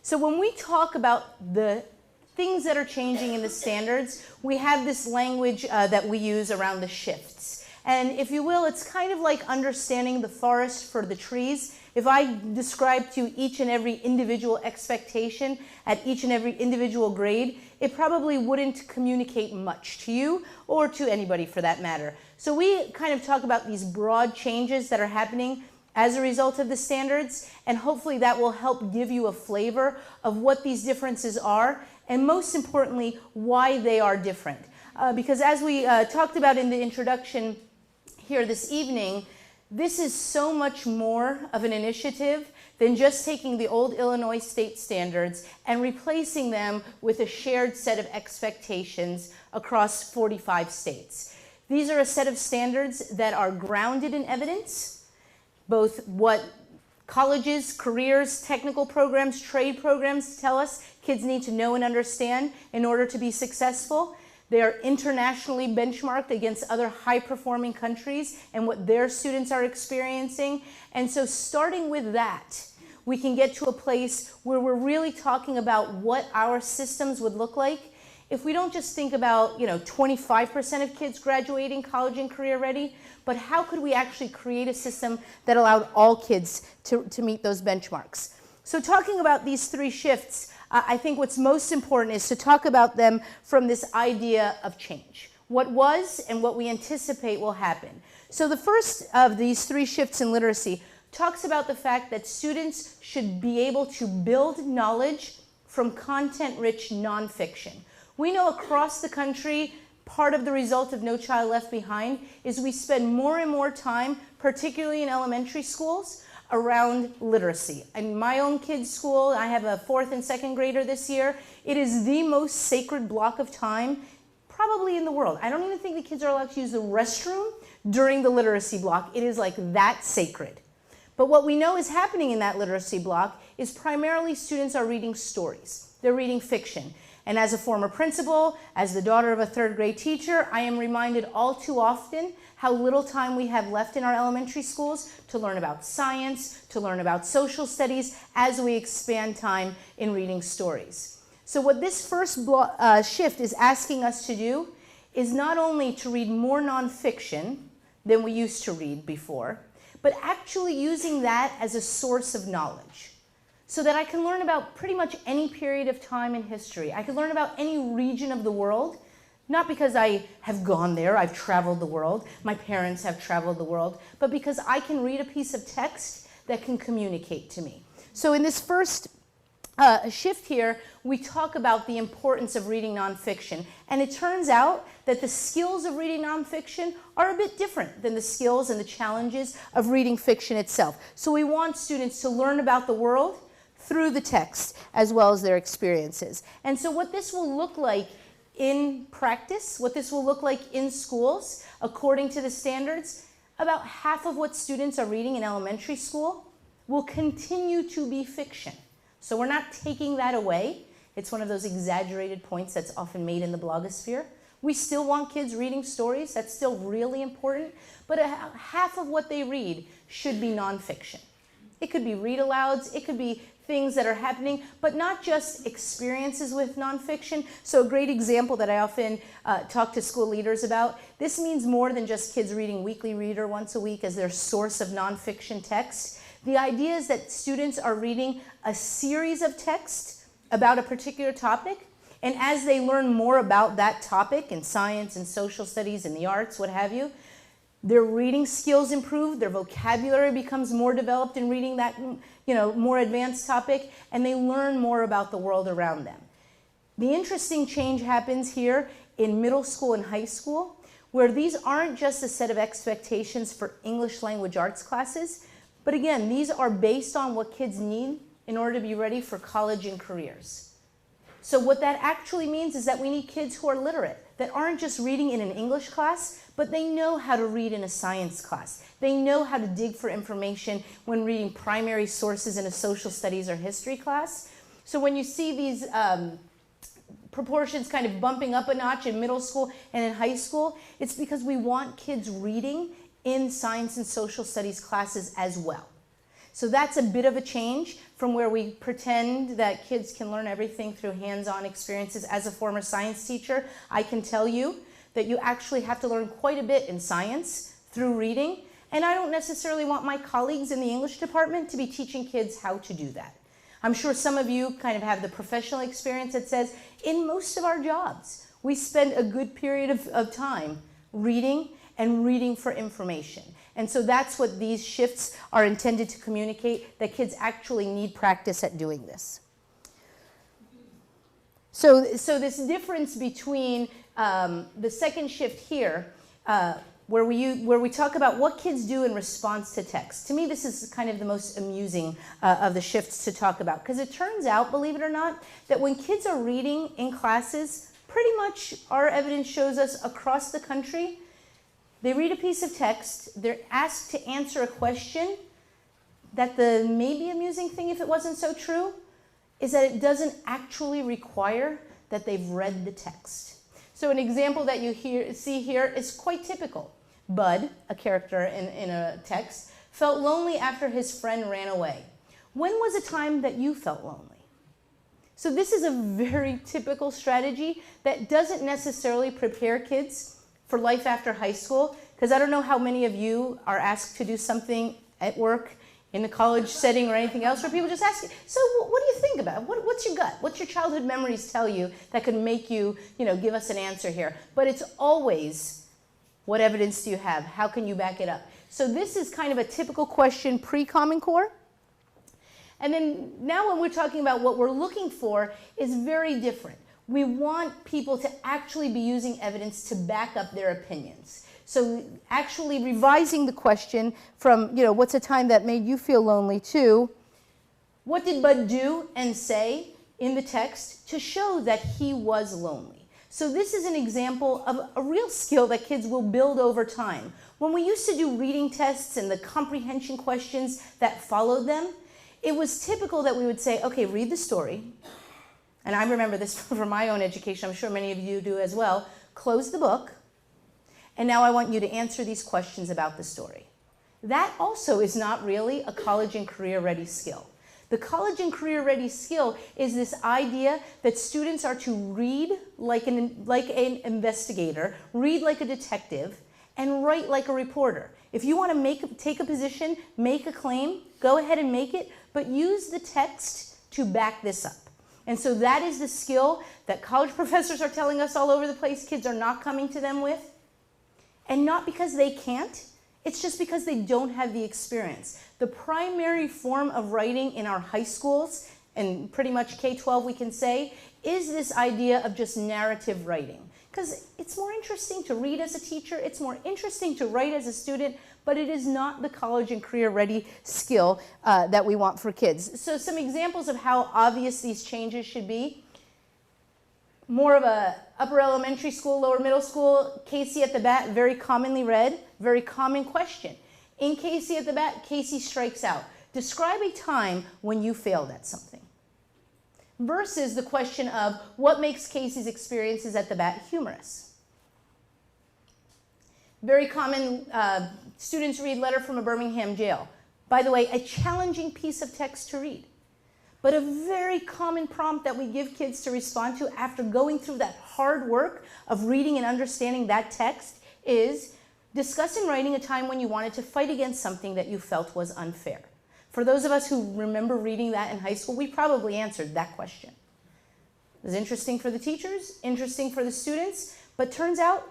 So when we talk about the things that are changing in the standards, we have this language that we use around the shifts. And if you will, it's kind of like understanding the forest for the trees. If I describe to you each and every individual expectation at each and every individual grade, it probably wouldn't communicate much to you or to anybody for that matter. So we kind of talk about these broad changes that are happening as a result of the standards, and hopefully that will help give you a flavor of what these differences are, and most importantly, why they are different. Because as we talked about in the introduction here this evening, this is so much more of an initiative than just taking the old Illinois state standards and replacing them with a shared set of expectations across 45 states. These are a set of standards that are grounded in evidence, both what colleges, careers, technical programs, trade programs tell us kids need to know and understand in order to be successful. They are internationally benchmarked against other high-performing countries and what their students are experiencing. And so starting with that, we can get to a place where we're really talking about what our systems would look like if we don't just think about, 25% of kids graduating college and career ready, but how could we actually create a system that allowed all kids to meet those benchmarks? So talking about these three shifts, I think what's most important is to talk about them from this idea of change. What was and what we anticipate will happen. So the first of these three shifts in literacy talks about the fact that students should be able to build knowledge from content-rich nonfiction. We know across the country, part of the result of No Child Left Behind is we spend more and more time, particularly in elementary schools, around literacy. In my own kids' school, I have a 4th and 2nd grader this year. It is the most sacred block of time probably in the world. I don't even think the kids are allowed to use the restroom during the literacy block. It is like that sacred. But what we know is happening in that literacy block is primarily students are reading stories. They're reading fiction. And as a former principal, as the daughter of a 3rd grade teacher, I am reminded all too often how little time we have left in our elementary schools to learn about science, to learn about social studies, as we expand time in reading stories. So what this first shift is asking us to do is not only to read more nonfiction than we used to read before, but actually using that as a source of knowledge, so that I can learn about pretty much any period of time in history. I can learn about any region of the world, not because I have gone there, I've traveled the world, my parents have traveled the world, but because I can read a piece of text that can communicate to me. So in this first shift here, we talk about the importance of reading nonfiction. And it turns out that the skills of reading nonfiction are a bit different than the skills and the challenges of reading fiction itself. So we want students to learn about the world through the text as well as their experiences. And so what this will look like in practice, what this will look like in schools, according to the standards, about half of what students are reading in elementary school will continue to be fiction. So we're not taking that away. It's one of those exaggerated points that's often made in the blogosphere. We still want kids reading stories. That's still really important. But half of what they read should be nonfiction. It could be read-alouds. It could be things that are happening, but not just experiences with nonfiction. So a great example that I often talk to school leaders about, this means more than just kids reading Weekly Reader once a week as their source of nonfiction text. The idea is that students are reading a series of texts about a particular topic, and as they learn more about that topic in science and social studies and the arts, what have you, their reading skills improve, their vocabulary becomes more developed in reading that, more advanced topic, and they learn more about the world around them. The interesting change happens here in middle school and high school, where these aren't just a set of expectations for English language arts classes, but again, these are based on what kids need in order to be ready for college and careers. So what that actually means is that we need kids who are literate, that aren't just reading in an English class, but they know how to read in a science class. They know how to dig for information when reading primary sources in a social studies or history class. So when you see these proportions kind of bumping up a notch in middle school and in high school, it's because we want kids reading in science and social studies classes as well. So that's a bit of a change from where we pretend that kids can learn everything through hands-on experiences. As a former science teacher, I can tell you that you actually have to learn quite a bit in science through reading, and I don't necessarily want my colleagues in the English department to be teaching kids how to do that. I'm sure some of you kind of have the professional experience that says in most of our jobs, we spend a good period of time reading and reading for information. And so that's what these shifts are intended to communicate, that kids actually need practice at doing this. So this difference between the second shift here, where we talk about what kids do in response to text. To me, this is kind of the most amusing of the shifts to talk about, because it turns out, believe it or not, that when kids are reading in classes, pretty much our evidence shows us across the country, they read a piece of text, they're asked to answer a question, that the maybe amusing thing, if it wasn't so true, is that it doesn't actually require that they've read the text. So an example that you see here is quite typical. Bud, a character in a text, felt lonely after his friend ran away. When was a time that you felt lonely? So this is a very typical strategy that doesn't necessarily prepare kids for life after high school, because I don't know how many of you are asked to do something at work, in a college setting or anything else, where people just ask you, so what do you think about it? What's your gut? What's your childhood memories tell you that could make you, give us an answer here? But it's always, what evidence do you have? How can you back it up? So this is kind of a typical question pre-Common Core. And then now when we're talking about what we're looking for is very different. We want people to actually be using evidence to back up their opinions. So actually revising the question from, what's a time that made you feel lonely, to what did Bud do and say in the text to show that he was lonely? So this is an example of a real skill that kids will build over time. When we used to do reading tests and the comprehension questions that followed them, it was typical that we would say, okay, read the story. And I remember this from my own education, I'm sure many of you do as well. Close the book, and now I want you to answer these questions about the story. That also is not really a college and career ready skill. The college and career ready skill is this idea that students are to read like an investigator, read like a detective, and write like a reporter. If you want to take a position, make a claim, go ahead and make it, but use the text to back this up. And so that is the skill that college professors are telling us all over the place kids are not coming to them with. And not because they can't, it's just because they don't have the experience. The primary form of writing in our high schools, and pretty much K-12 we can say, is this idea of just narrative writing. Because it's more interesting to read as a teacher, it's more interesting to write as a student, but it is not the college and career ready skill that we want for kids. So some examples of how obvious these changes should be. More of a upper elementary school, lower middle school, Casey at the bat, very commonly read, very common question. In Casey at the bat, Casey strikes out. Describe a time when you failed at something. Versus the question of what makes Casey's experiences at the bat humorous. Very common, students read Letter from a Birmingham Jail. By the way, a challenging piece of text to read. But a very common prompt that we give kids to respond to after going through that hard work of reading and understanding that text is, discuss in writing a time when you wanted to fight against something that you felt was unfair. For those of us who remember reading that in high school, we probably answered that question. It was interesting for the teachers, interesting for the students, but turns out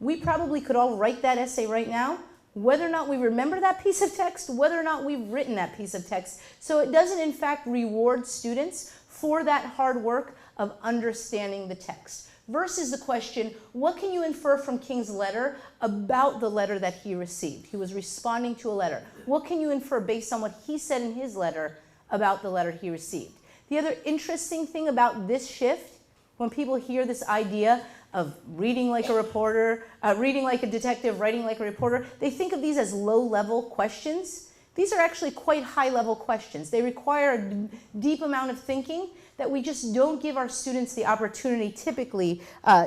we probably could all write that essay right now, whether or not we remember that piece of text, whether or not we've written that piece of text. So it doesn't in fact reward students for that hard work of understanding the text. Versus the question, what can you infer from King's letter about the letter that he received? He was responding to a letter. What can you infer based on what he said in his letter about the letter he received? The other interesting thing about this shift, when people hear this idea of reading like a reporter, reading like a detective, writing like a reporter, they think of these as low-level questions. These are actually quite high-level questions. They require a deep amount of thinking that we just don't give our students the opportunity typically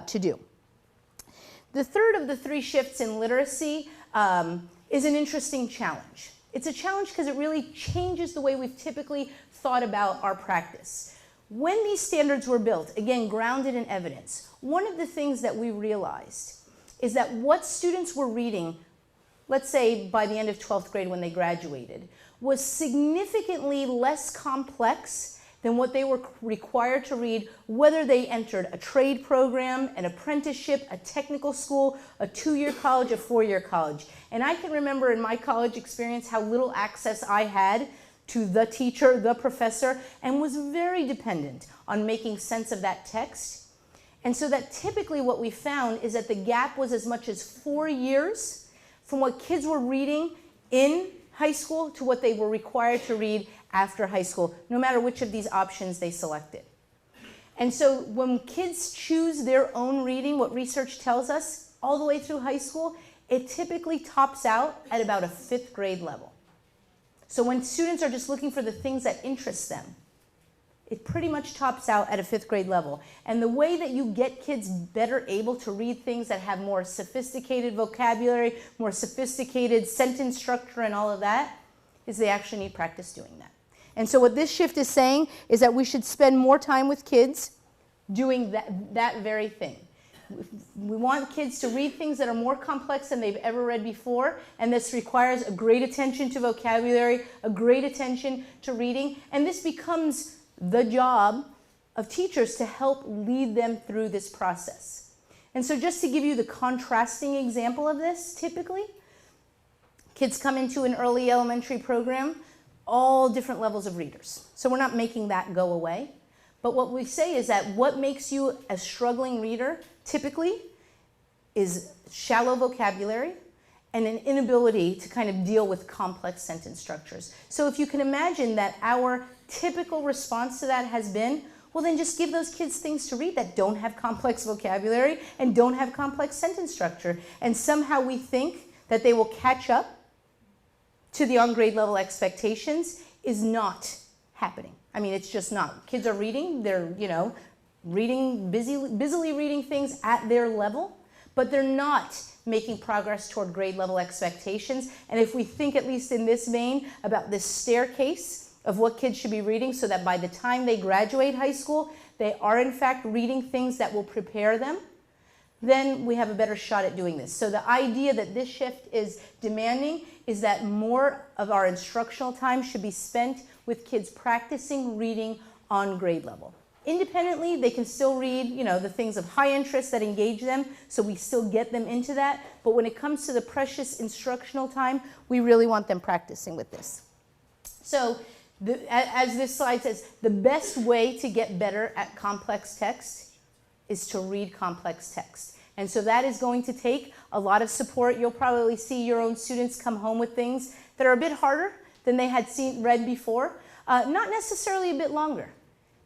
to do. The third of the three shifts in literacy is an interesting challenge. It's a challenge because it really changes the way we've typically thought about our practice. When these standards were built, again, grounded in evidence, one of the things that we realized is that what students were reading, let's say by the end of 12th grade when they graduated, was significantly less complex than what they were required to read, whether they entered a trade program, an apprenticeship, a technical school, a 2-year college, a 4-year college. And I can remember in my college experience how little access I had to the teacher, the professor, and was very dependent on making sense of that text. And so that typically what we found is that the gap was as much as 4 years from what kids were reading in high school to what they were required to read after high school, no matter which of these options they selected. And so when kids choose their own reading, what research tells us, all the way through high school, it typically tops out at about a 5th grade level. So when students are just looking for the things that interest them, it pretty much tops out at a 5th grade level. And the way that you get kids better able to read things that have more sophisticated vocabulary, more sophisticated sentence structure and all of that, is they actually need practice doing that. And so what this shift is saying is that we should spend more time with kids doing that very thing. We want kids to read things that are more complex than they've ever read before, and this requires a great attention to vocabulary, a great attention to reading, and this becomes the job of teachers to help lead them through this process. And so just to give you the contrasting example of this, typically, kids come into an early elementary program, all different levels of readers. So we're not making that go away. But what we say is that what makes you a struggling reader typically is shallow vocabulary and an inability to kind of deal with complex sentence structures. So if you can imagine that our typical response to that has been, well, then just give those kids things to read that don't have complex vocabulary and don't have complex sentence structure. And somehow we think that they will catch up to the on-grade level expectations is not happening. I mean, it's just not. Kids are reading, they're, reading, busily reading things at their level, but they're not making progress toward grade level expectations. And if we think, at least in this vein, about this staircase of what kids should be reading so that by the time they graduate high school, they are in fact reading things that will prepare them, then we have a better shot at doing this. So the idea that this shift is demanding is that more of our instructional time should be spent with kids practicing reading on grade level. Independently, they can still read, the things of high interest that engage them, so we still get them into that. But when it comes to the precious instructional time, we really want them practicing with this. So as this slide says, the best way to get better at complex text is to read complex text. And so that is going to take a lot of support. You'll probably see your own students come home with things that are a bit harder than they had read before, not necessarily a bit longer.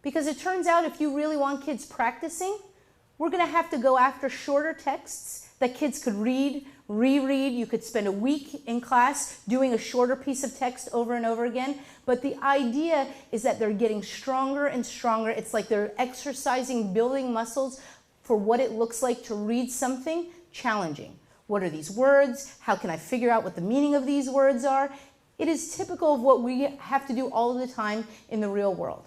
Because it turns out if you really want kids practicing, we're going to have to go after shorter texts that kids could read, reread. You could spend a week in class doing a shorter piece of text over and over again. But the idea is that they're getting stronger and stronger. It's like they're exercising, building muscles for what it looks like to read something challenging. What are these words? How can I figure out what the meaning of these words are? It is typical of what we have to do all of the time in the real world.